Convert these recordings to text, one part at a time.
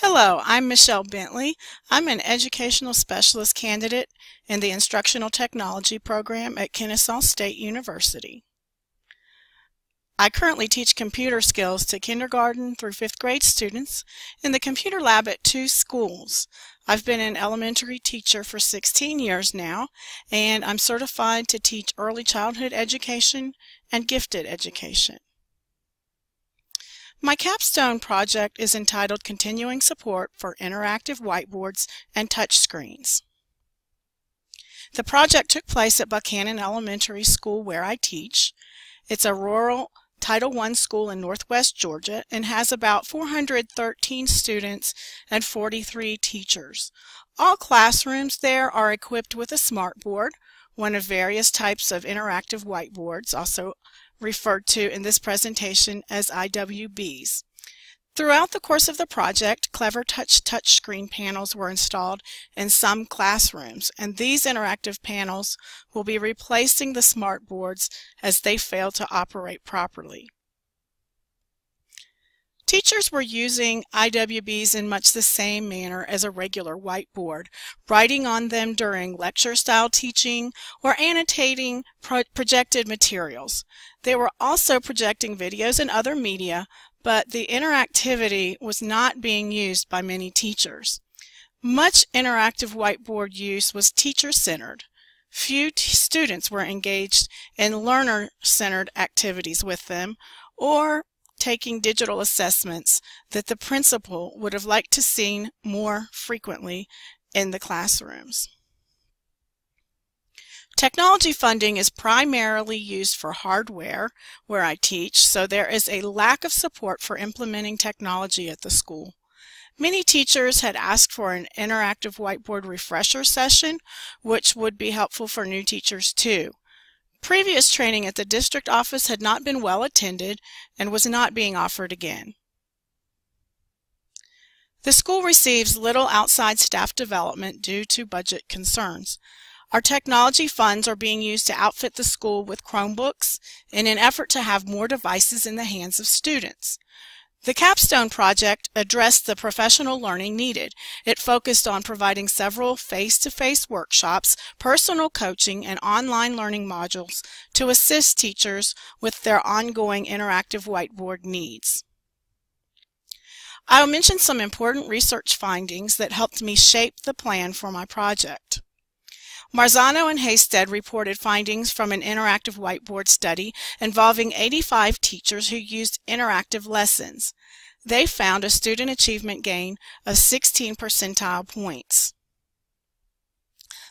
Hello, I'm Michelle Bentley. I'm an Educational Specialist candidate in the Instructional Technology program at Kennesaw State University. I currently teach computer skills to kindergarten through 5th grade students in the computer lab at 2 schools. I've been an elementary teacher for 16 years now, and I'm certified to teach early childhood education and gifted education. My capstone project is entitled Continuing Support for Interactive Whiteboards and Touchscreens. The project took place at Buchanan Elementary School where I teach. It's a rural Title I school in northwest Georgia and has about 413 students and 43 teachers. All classrooms there are equipped with a smartboard, one of various types of interactive whiteboards, also referred to in this presentation as IWBs. Throughout the course of the project, Clever Touch touchscreen panels were installed in some classrooms, and these interactive panels will be replacing the smartboards as they fail to operate properly. Teachers were using IWBs in much the same manner as a regular whiteboard, writing on them during lecture-style teaching or annotating projected materials. They were also projecting videos and other media, but the interactivity was not being used by many teachers. Much interactive whiteboard use was teacher-centered. Few students were engaged in learner-centered activities with them, or taking digital assessments that the principal would have liked to see more frequently in the classrooms. Technology funding is primarily used for hardware where I teach, so there is a lack of support for implementing technology at the school. Many teachers had asked for an interactive whiteboard refresher session, which would be helpful for new teachers too. Previous training at the district office had not been well attended and was not being offered again. The school receives little outside staff development due to budget concerns. Our technology funds are being used to outfit the school with Chromebooks in an effort to have more devices in the hands of students. The capstone project addressed the professional learning needed. It focused on providing several face-to-face workshops, personal coaching, and online learning modules to assist teachers with their ongoing interactive whiteboard needs. I'll mention some important research findings that helped me shape the plan for my project. Marzano and Hasted reported findings from an interactive whiteboard study involving 85 teachers who used interactive lessons. They found a student achievement gain of 16 percentile points.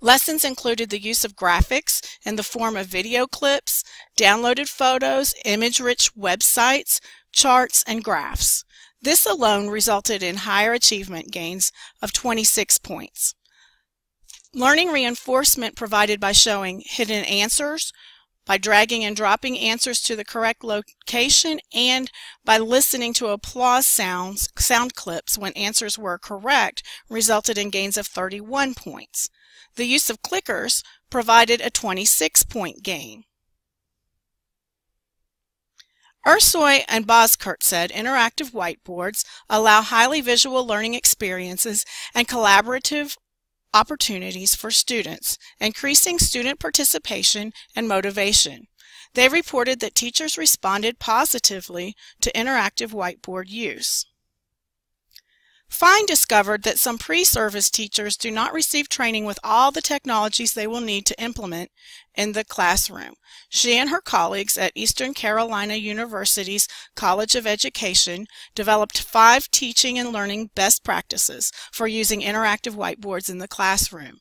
Lessons included the use of graphics in the form of video clips, downloaded photos, image-rich websites, charts, and graphs. This alone resulted in higher achievement gains of 26 points. Learning reinforcement provided by showing hidden answers, by dragging and dropping answers to the correct location, and by listening to applause sound clips when answers were correct resulted in gains of 31 points. The use of clickers provided a 26-point gain. Ursoy and Boskurt said interactive whiteboards allow highly visual learning experiences and collaborative opportunities for students, increasing student participation and motivation. They reported that teachers responded positively to interactive whiteboard use. Fine discovered that some pre-service teachers do not receive training with all the technologies they will need to implement in the classroom. She and her colleagues at Eastern Carolina University's College of Education developed 5 teaching and learning best practices for using interactive whiteboards in the classroom.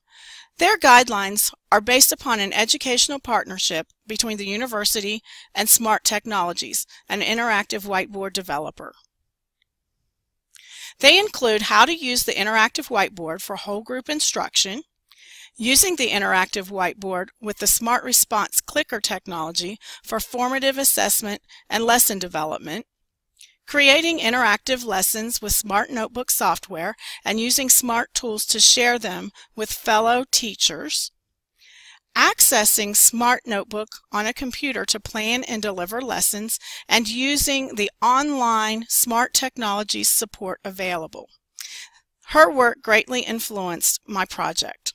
Their guidelines are based upon an educational partnership between the university and Smart Technologies, an interactive whiteboard developer. They include how to use the interactive whiteboard for whole group instruction, using the interactive whiteboard with the Smart Response Clicker technology for formative assessment and lesson development, creating interactive lessons with Smart Notebook software and using smart tools to share them with fellow teachers, accessing Smart Notebook on a computer to plan and deliver lessons, and using the online Smart Technologies support available. Her work greatly influenced my project.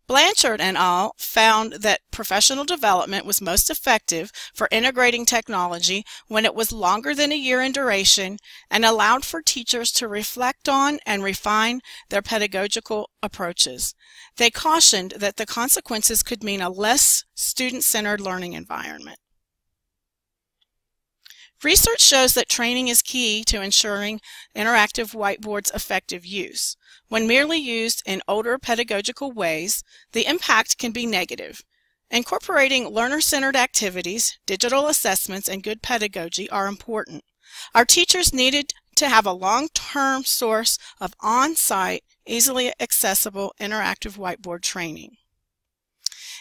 Blanchard et al. Found that professional development was most effective for integrating technology when it was longer than a year in duration and allowed for teachers to reflect on and refine their pedagogical approaches. They cautioned that the consequences could mean a less student-centered learning environment. Research shows that training is key to ensuring interactive whiteboards' effective use. When merely used in older pedagogical ways, the impact can be negative. Incorporating learner-centered activities, digital assessments, and good pedagogy are important. Our teachers needed to have a long-term source of on-site, easily accessible interactive whiteboard training.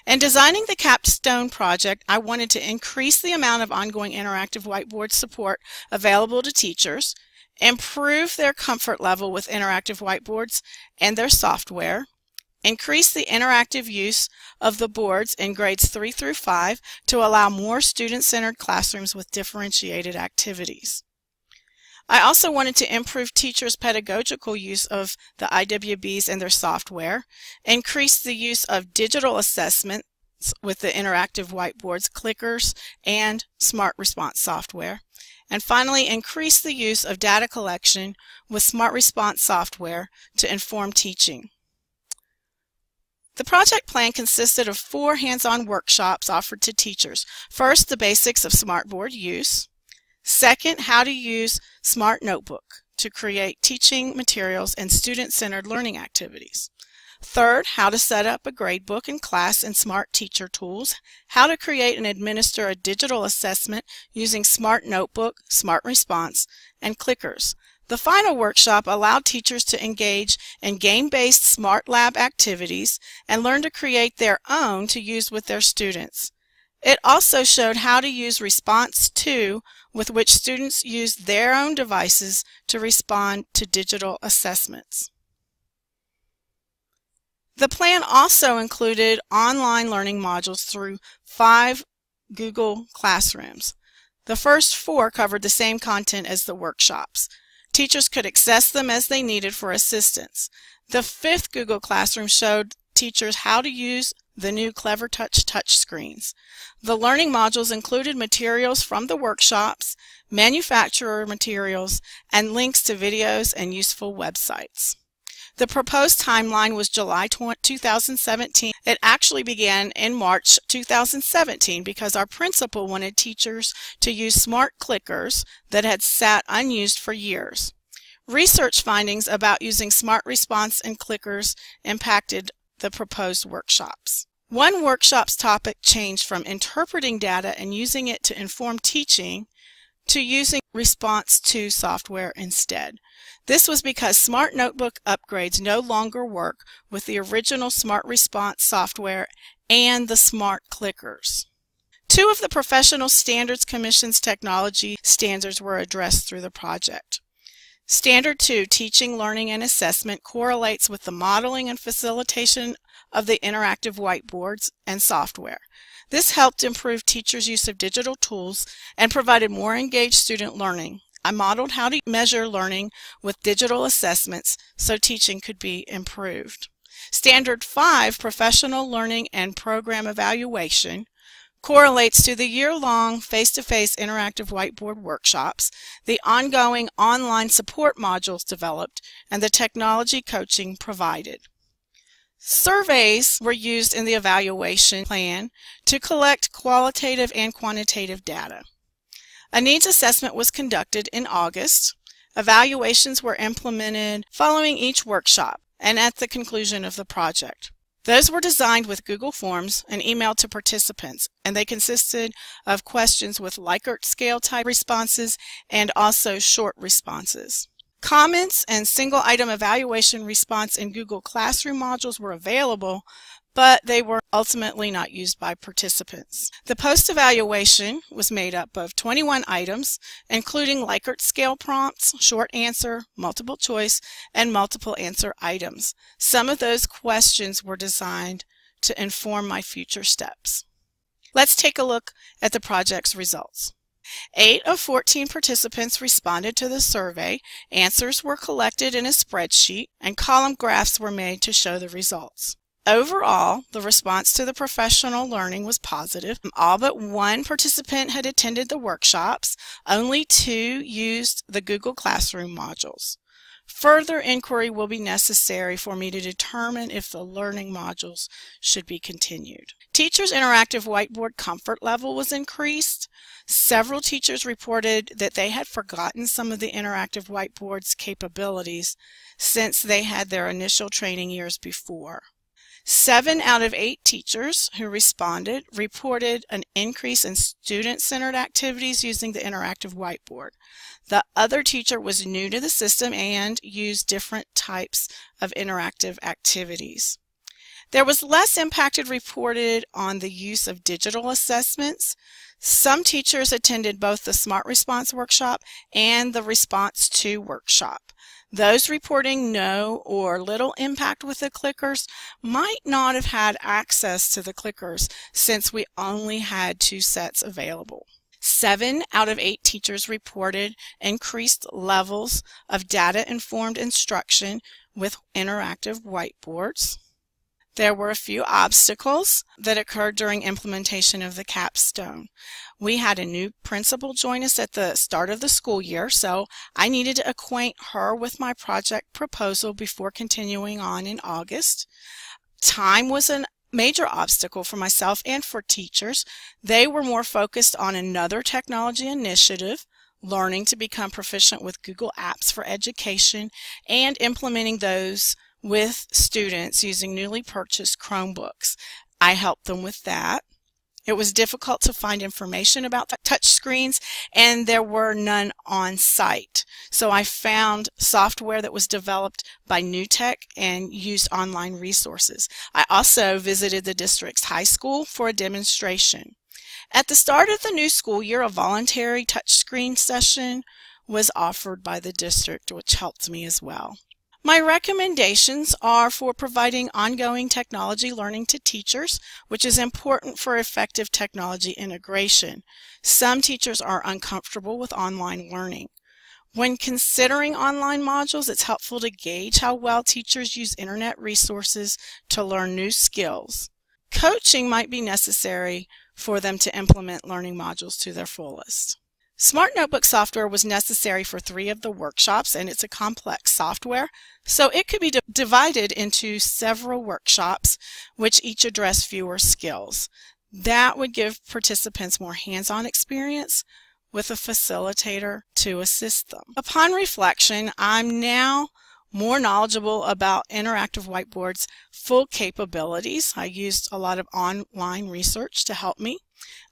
In designing the capstone project, I wanted to increase the amount of ongoing interactive whiteboard support available to teachers, improve their comfort level with interactive whiteboards and their software, increase the interactive use of the boards in grades 3 through 5 to allow more student-centered classrooms with differentiated activities. I also wanted to improve teachers' pedagogical use of the IWBs and their software, increase the use of digital assessments with the interactive whiteboards, clickers, and smart response software, and finally increase the use of data collection with smart response software to inform teaching. The project plan consisted of 4 hands-on workshops offered to teachers. First, the basics of smartboard use. Second, how to use Smart Notebook to create teaching materials and student-centered learning activities. Third, how to set up a gradebook in class and Smart Teacher tools, how to create and administer a digital assessment using Smart Notebook, Smart Response, and clickers. The final workshop allowed teachers to engage in game-based Smart Lab activities and learn to create their own to use with their students. It also showed how to use Response 2, with which students use their own devices to respond to digital assessments. The plan also included online learning modules through 5 Google Classrooms. The first 4 covered the same content as the workshops. Teachers could access them as they needed for assistance. The 5th Google Classroom showed teachers how to use the new CleverTouch touchscreens. The learning modules included materials from the workshops, manufacturer materials, and links to videos and useful websites. The proposed timeline was July 2017. It actually began in March 2017 because our principal wanted teachers to use smart clickers that had sat unused for years. Research findings about using smart response and clickers impacted the proposed workshops. One workshop's topic changed from interpreting data and using it to inform teaching to using Response 2 software instead. This was because Smart Notebook upgrades no longer work with the original Smart Response software and the smart clickers. 2 of the Professional Standards Commission's technology standards were addressed through the project. Standard 2, Teaching, Learning, and Assessment, correlates with the modeling and facilitation of the interactive whiteboards and software. This helped improve teachers' use of digital tools and provided more engaged student learning. I modeled how to measure learning with digital assessments so teaching could be improved. Standard 5, Professional Learning and Program Evaluation, correlates to the year-long face-to-face interactive whiteboard workshops, the ongoing online support modules developed, and the technology coaching provided. Surveys were used in the evaluation plan to collect qualitative and quantitative data. A needs assessment was conducted in August. Evaluations were implemented following each workshop and at the conclusion of the project. Those were designed with Google Forms and emailed to participants, and they consisted of questions with Likert scale type responses and also short responses. Comments and single-item evaluation response in Google Classroom modules were available, but they were ultimately not used by participants. The post-evaluation was made up of 21 items, including Likert scale prompts, short answer, multiple choice, and multiple answer items. Some of those questions were designed to inform my future steps. Let's take a look at the project's results. 8 of 14 participants responded to the survey. Answers were collected in a spreadsheet, and column graphs were made to show the results. Overall, the response to the professional learning was positive. All but one participant had attended the workshops. Only 2 used the Google Classroom modules. Further inquiry will be necessary for me to determine if the learning modules should be continued. Teachers' interactive whiteboard comfort level was increased. Several teachers reported that they had forgotten some of the interactive whiteboard's capabilities since they had their initial training years before. 7 out of 8 teachers who responded reported an increase in student-centered activities using the interactive whiteboard. The other teacher was new to the system and used different types of interactive activities. There was less impact reported on the use of digital assessments. Some teachers attended both the Smart Response workshop and the Response 2 workshop. Those reporting no or little impact with the clickers might not have had access to the clickers since we only had 2 sets available. 7 out of 8 teachers reported increased levels of data-informed instruction with interactive whiteboards. There were a few obstacles that occurred during implementation of the capstone. We had a new principal join us at the start of the school year, so I needed to acquaint her with my project proposal before continuing on in August. Time was a major obstacle for myself and for teachers. They were more focused on another technology initiative, learning to become proficient with Google Apps for Education, and implementing those with students using newly purchased Chromebooks. I helped them with that. It was difficult to find information about the touchscreens, and there were none on site. So I found software that was developed by ITEC and used online resources. I also visited the district's high school for a demonstration. At the start of the new school year, a voluntary touchscreen session was offered by the district, which helped me as well. My recommendations are for providing ongoing technology learning to teachers, which is important for effective technology integration. Some teachers are uncomfortable with online learning. When considering online modules, it's helpful to gauge how well teachers use internet resources to learn new skills. Coaching might be necessary for them to implement learning modules to their fullest. Smart Notebook software was necessary for 3 of the workshops, and it's a complex software, so it could be divided into several workshops, which each address fewer skills. That would give participants more hands-on experience with a facilitator to assist them. Upon reflection, I'm now more knowledgeable about interactive whiteboards' full capabilities. I used a lot of online research to help me.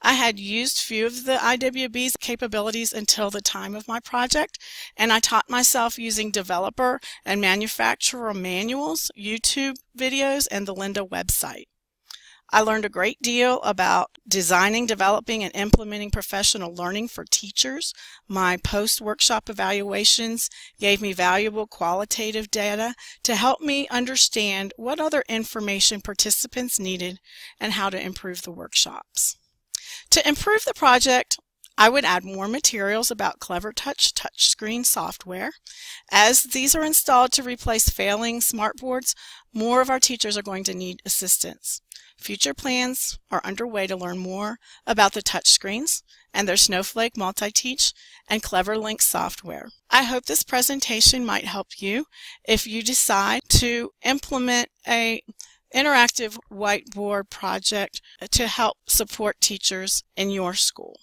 I had used few of the IWBs capabilities until the time of my project, and I taught myself using developer and manufacturer manuals, YouTube videos, and the Lynda website. I learned a great deal about designing, developing, and implementing professional learning for teachers. My post-workshop evaluations gave me valuable qualitative data to help me understand what other information participants needed and how to improve the workshops. To improve the project, I would add more materials about CleverTouch touchscreen software. As these are installed to replace failing smartboards, more of our teachers are going to need assistance. Future plans are underway to learn more about the touchscreens and their Snowflake multi-teach and CleverLink software. I hope this presentation might help you if you decide to implement an interactive whiteboard project to help support teachers in your school.